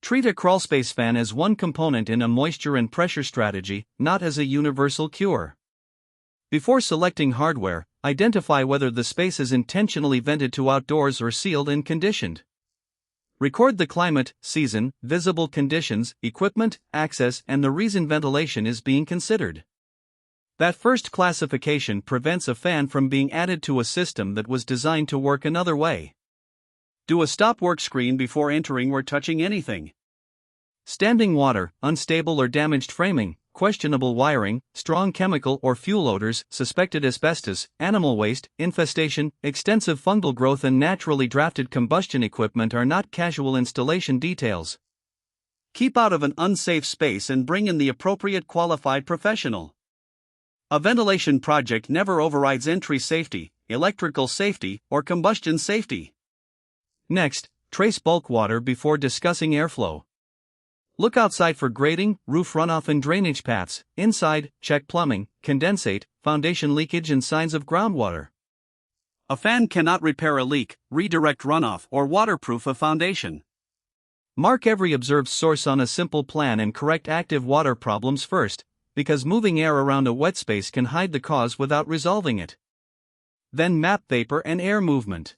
Treat a crawlspace fan as one component in a moisture and pressure strategy, not as a universal cure. Before selecting hardware, identify whether the space is intentionally vented to outdoors or sealed and conditioned. Record the climate, season, visible conditions, equipment, access, and the reason ventilation is being considered. That first classification prevents a fan from being added to a system that was designed to work another way. Do a stop work screen before entering or touching anything. Standing water, unstable or damaged framing, questionable wiring, strong chemical or fuel odors, suspected asbestos, animal waste, infestation, extensive fungal growth, and naturally drafted combustion equipment are not casual installation details. Keep out of an unsafe space and bring in the appropriate qualified professional. A ventilation project never overrides entry safety, electrical safety, or combustion safety. Next, trace bulk water before discussing airflow. Look outside for grading, roof runoff and drainage paths. Inside, check plumbing, condensate, foundation leakage and signs of groundwater. A fan cannot repair a leak, redirect runoff, or waterproof a foundation. Mark every observed source on a simple plan and correct active water problems first, because moving air around a wet space can hide the cause without resolving it. Then map vapor and air movement.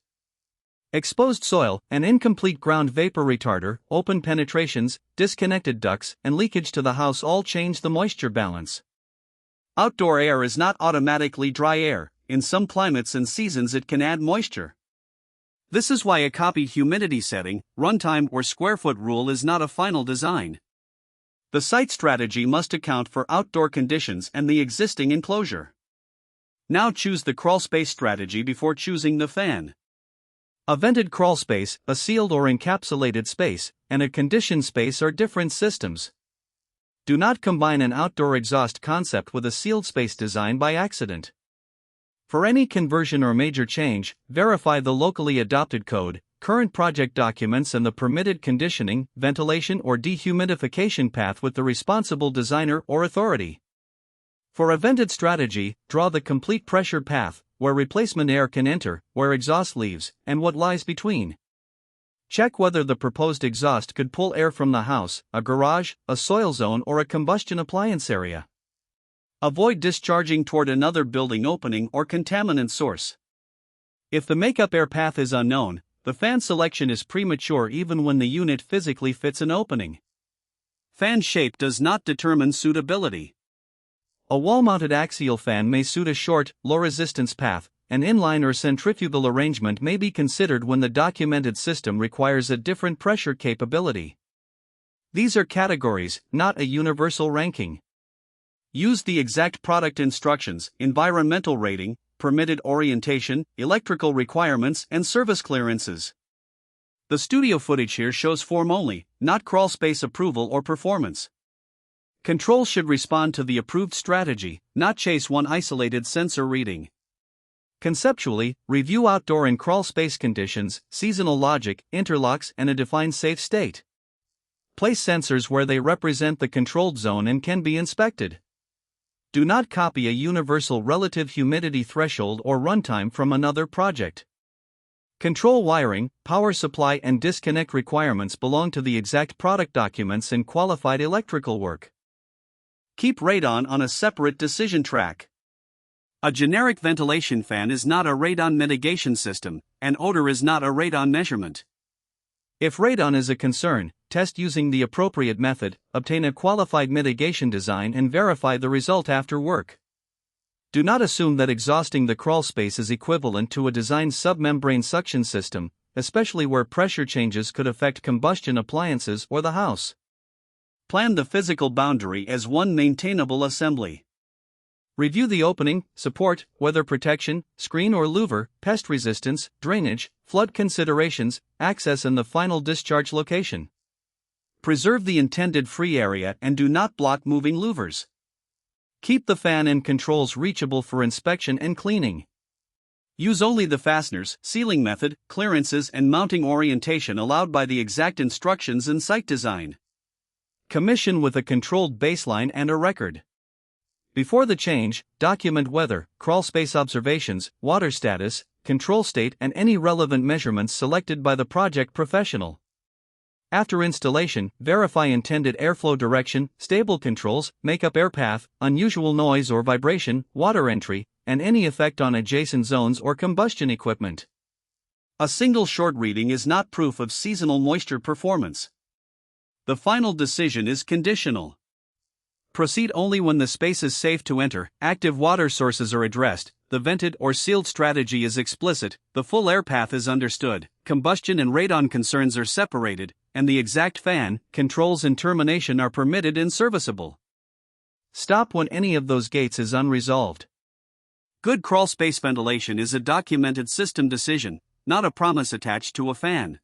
Exposed soil, an incomplete ground vapor retarder, open penetrations, disconnected ducts, and leakage to the house all change the moisture balance. Outdoor air is not automatically dry air. In some climates and seasons it can add moisture. This is why a copied humidity setting, runtime, or square foot rule is not a final design. The site strategy must account for outdoor conditions and the existing enclosure. Now choose the crawlspace strategy before choosing the fan. A vented crawlspace, a sealed or encapsulated space, and a conditioned space are different systems. Do not combine an outdoor exhaust concept with a sealed space design by accident. For any conversion or major change, verify the locally adopted code, current project documents, and the permitted conditioning, ventilation, or dehumidification path with the responsible designer or authority. For a vented strategy, draw the complete pressure path, where replacement air can enter, where exhaust leaves, and what lies between. Check whether the proposed exhaust could pull air from the house, a garage, a soil zone, or a combustion appliance area. Avoid discharging toward another building opening or contaminant source. If the makeup air path is unknown, the fan selection is premature even when the unit physically fits an opening. Fan shape does not determine suitability. A wall-mounted axial fan may suit a short, low-resistance path. An inline or centrifugal arrangement may be considered when the documented system requires a different pressure capability. These are categories, not a universal ranking. Use the exact product instructions, environmental rating, permitted orientation, electrical requirements, and service clearances. The studio footage here shows form only, not crawlspace approval or performance. Control should respond to the approved strategy, not chase one isolated sensor reading. Conceptually, review outdoor and crawlspace conditions, seasonal logic, interlocks, and a defined safe state. Place sensors where they represent the controlled zone and can be inspected. Do not copy a universal relative humidity threshold or runtime from another project. Control wiring, power supply, and disconnect requirements belong to the exact product documents and qualified electrical work. Keep radon on a separate decision track. A generic ventilation fan is not a radon mitigation system, and odor is not a radon measurement. If radon is a concern, test using the appropriate method, obtain a qualified mitigation design, and verify the result after work. Do not assume that exhausting the crawlspace is equivalent to a designed submembrane suction system, especially where pressure changes could affect combustion appliances or the house. Plan the physical boundary as one maintainable assembly. Review the opening, support, weather protection, screen or louver, pest resistance, drainage, flood considerations, access, and the final discharge location. Preserve the intended free area and do not block moving louvers. Keep the fan and controls reachable for inspection and cleaning. Use only the fasteners, sealing method, clearances, and mounting orientation allowed by the exact instructions in site design. Commission with a controlled baseline and a record. Before the change, document weather, crawlspace observations, water status, control state, and any relevant measurements selected by the project professional. After installation, verify intended airflow direction, stable controls, makeup air path, unusual noise or vibration, water entry, and any effect on adjacent zones or combustion equipment. A single short reading is not proof of seasonal moisture performance. The final decision is conditional. Proceed only when the space is safe to enter, active water sources are addressed, the vented or sealed strategy is explicit, the full air path is understood, combustion and radon concerns are separated, and the exact fan, controls and termination are permitted and serviceable. Stop when any of those gates is unresolved. Good crawl space ventilation is a documented system decision, not a promise attached to a fan.